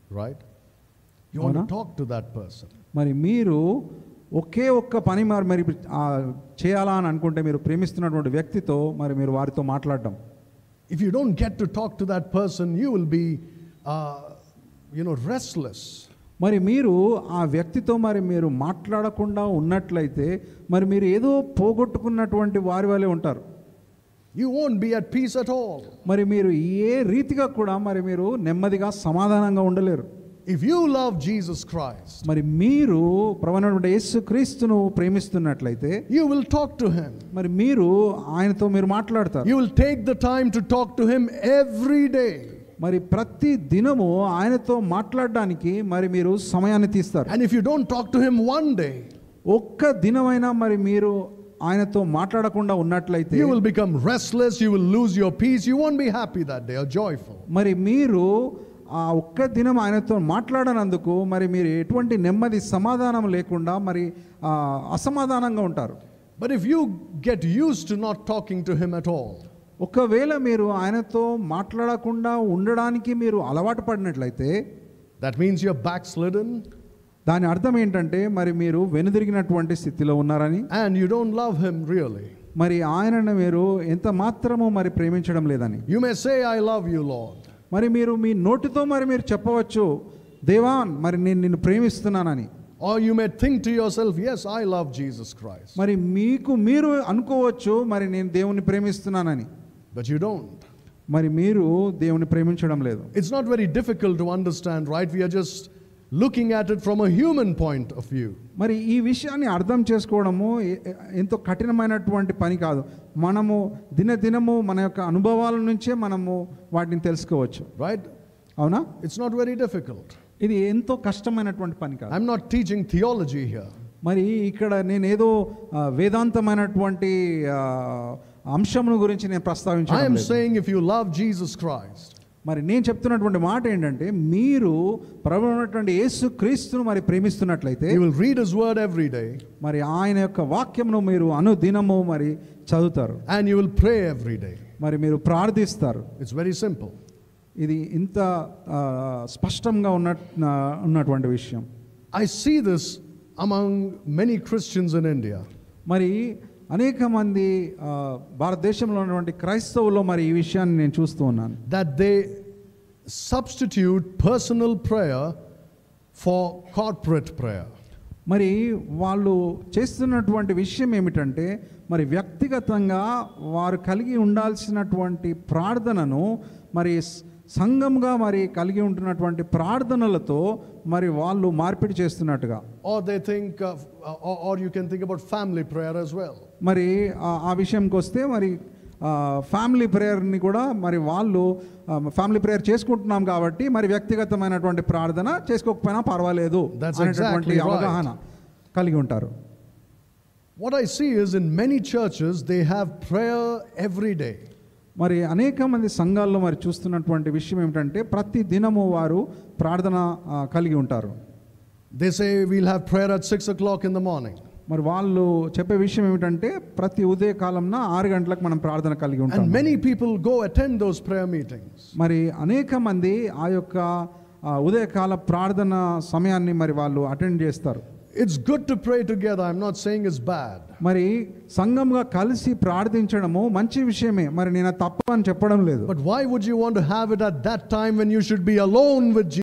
right? You want to talk to that person. మరి మీరు ఒకే ఒక్క పని మరి చేయాలా అని అనుకుంటే మీరు ప్రేమిస్తున్నటువంటి వ్యక్తితో మరి మీరు వారితో మాట్లాడడం. If you don't get to talk to that person, you will be restless. మరి మీరు ఆ వ్యక్తితో మరి మీరు మాట్లాడకుండా ఉన్నట్లయితే మరి మీరు ఏదో పోగొట్టుకున్నటువంటి వారి వలె ఉంటారు. You won't be at peace at all. మరి మీరు ఏ రీతిగా కూడా మరి మీరు నెమ్మదిగా సమాధానంగా ఉండలేరు. If you love Jesus Christ, మరి మీరు ప్రభువైనటువంటి యేసుక్రీస్తును ప్రేమిస్తున్నట్లయితే you will talk to him. మరి మీరు ఆయనతో మీరు మాట్లాడతారు. You will take the time to talk to him every day. మరి ప్రతి దినము ఆయనతో మాట్లాడడానికి మరి మీరు సమయాన్ని తీస్తారు. And if you don't talk to him one day, ఒక్క దినమైనా మరి మీరు ఆయనతో మాట్లాడకుండా ఉన్నట్లయితే you will become restless, you will lose your peace, you won't be happy that day or joyful. మరి మీరు ఆ ఒక్క దినం ఆయనతో మాట్లాడనందుకు మరి మీరు ఎటువంటి నెమ్మది సమాధానం లేకుండా మరి అసమాధానంగా ఉంటారు. But if you get used to not talking to him at all, ఒకవేళ మీరు ఆయనతో మాట్లాడకుండా ఉండడానికి మీరు అలవాటు పడినట్లయితే, that means you're backslidden. దాని అర్థం ఏంటంటే మరి మీరు వెనుదిరిగినటువంటి స్థితిలో ఉన్నారని, and you don't love him really. మరి ఆయనను మీరు ఎంత మాత్రము మరి ప్రేమించడం లేదని. You may say, I love you, Lord. మరి మీరు మీ నోటితో మరి మీరు చెప్పవచ్చు, దేవా మరి నేను నిన్ను ప్రేమిస్తున్నానని. Or you may think to yourself, yes, I love Jesus Christ. మరి మీరు అనుకోవచ్చు మరి నేను దేవుని ప్రేమిస్తున్నానని. But you don't. మరి మీరు దేవుని ప్రేమించడం లేదు. It's not very difficult to understand, right? We are just looking at it from a human point of view. మరి ఈ విషయాన్ని అర్థం చేసుకోవడము ఎంతో కఠినమైనటువంటి పని కాదు. మనము దినదినము మన యొక్క అనుభవాల నుంచే మనము వాటిని తెలుసుకోవచ్చు. Right? అవునా? It's not very difficult. ఇది ఎంతో కష్టమైనటువంటి పని కాదు. I'm not teaching theology here. మరి ఇక్కడ నేను ఏదో వేదాంతమైనటువంటి అంశమును గురించి నేను ప్రస్తావించడం లేదు. I am saying if you love Jesus Christ, మరి నేను చెప్తున్నటువంటి మాట ఏంటంటే మీరు ప్రభువైనటువంటి యేసుక్రీస్తును మరి ప్రేమిస్తున్నట్లయితే you will read his word every day. మరి ఆయన యొక్క వాక్యమును మీరు అనుదినము మరి చదువుతారు. And you will pray every day. మరి మీరు ప్రార్థిస్తారు. It's very simple. ఇది ఇంత స్పష్టంగా ఉన్నటువంటి విషయం. I see this among many Christians in India. మరి అనేక మంది భారతదేశంలో ఉన్నటువంటి క్రైస్తవుల్లో మరి ఈ విషయాన్ని నేను చూస్తూ ఉన్నాను. That they substitute personal prayer for corporate prayer. మరి వాళ్ళు చేస్తున్నటువంటి విషయం ఏమిటంటే మరి వ్యక్తిగతంగా వారు కలిగి ఉండాల్సినటువంటి ప్రార్థనను మరి సంఘంగా మరి కలిగి ఉంటున్నటువంటి ప్రార్థనలతో మరి వాళ్ళు మార్పిడి చేస్తున్నట్టుగా. Or they think or you can think about family prayer as well. మరి ఆ విషయంకి వస్తే మరి ఫ్యామిలీ ప్రేయర్ని కూడా మరి వాళ్ళు ఫ్యామిలీ ప్రేయర్ చేసుకుంటున్నాం కాబట్టి మరి వ్యక్తిగతమైనటువంటి ప్రార్థన చేసుకోకపోయినా పర్వాలేదు అనేటువంటి అవగాహన కలిగి ఉంటారు. What I see is in many churches they have prayer every day. మరి అనేక మంది సంఘాల్లో మరి చూస్తున్నటువంటి విషయం ఏమిటంటే ప్రతి దినము వారు ప్రార్థన కలిగి ఉంటారు. They say we'll have prayer at 6 o'clock in the morning. మరి వాళ్ళు చెప్పే విషయం ఏమిటంటే ప్రతి ఉదయకాలంన 6 గంటలకు మనం ప్రార్థన కలిగి ఉంటాం. And many people go attend those prayer meetings. మరి అనేక మంది ఆ యొక్క ఉదయకాల ప్రార్థన సమయాన్ని మరి వాళ్ళు అటెండ్ చేస్తారు. It's good to pray together. I'm not saying it's bad. మరి సంఘంగా కలిసి ప్రార్థించడము మంచి విషయమే. మరి నేను తప్పు అని చెప్పడం లేదు. But why would you want to have it at that time when you should be alone with Jesus?